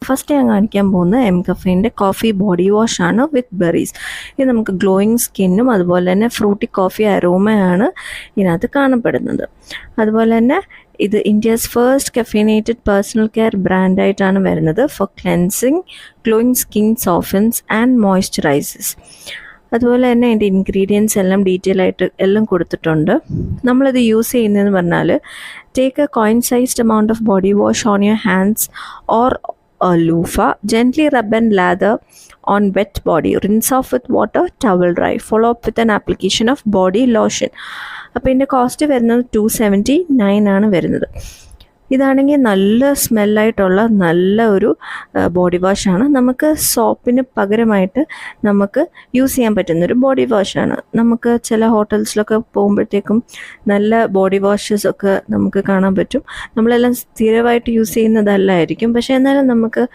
First ഞാൻ കാണിക്കാൻ പോകുന്നത് എം കഫേൻ്റെ കോഫി ബോഡി വാഷ് ആണ് വിത്ത് ബെറീസ്. ഇത് നമുക്ക് ഗ്ലോയിങ് സ്കിന്നും അതുപോലെ തന്നെ ഫ്രൂട്ടി കോഫി അരോമയാണ് ഇതിനകത്ത് കാണപ്പെടുന്നത്. അതുപോലെ തന്നെ ഇത് India's first caffeinated personal care ബ്രാൻഡായിട്ടാണ് വരുന്നത്. For cleansing, glowing skin softens and moisturises. അതുപോലെ തന്നെ അതിൻ്റെ ഇൻഗ്രീഡിയൻസ് എല്ലാം ഡീറ്റെയിൽ ആയിട്ട് എല്ലാം കൊടുത്തിട്ടുണ്ട്. നമ്മളിത് യൂസ് ചെയ്യുന്നതെന്ന് പറഞ്ഞാൽ, take A coin sized amount of body wash on your hands or a loofah. Gently rub and lather on wet body. Rinse off with water, towel dry. Follow up with an application of body lotion. അപ്പോൾ ഇതിൻ്റെ cost വരുന്നത് 279 ആണ് വരുന്നത്. ഇതാണെങ്കിൽ നല്ല സ്മെല്ലായിട്ടുള്ള നല്ല ഒരു body വാഷാണ്. നമുക്ക് സോപ്പിന് പകരമായിട്ട് നമുക്ക് യൂസ് ചെയ്യാൻ പറ്റുന്നൊരു ബോഡി വാഷാണ്. നമുക്ക് ചില ഹോട്ടൽസിലൊക്കെ പോകുമ്പോഴത്തേക്കും നല്ല ബോഡി വാഷസ് ഒക്കെ നമുക്ക് കാണാൻ പറ്റും. നമ്മളെല്ലാം സ്ഥിരമായിട്ട് യൂസ് ചെയ്യുന്നതല്ലായിരിക്കും, പക്ഷേ എന്നാലും നമുക്ക്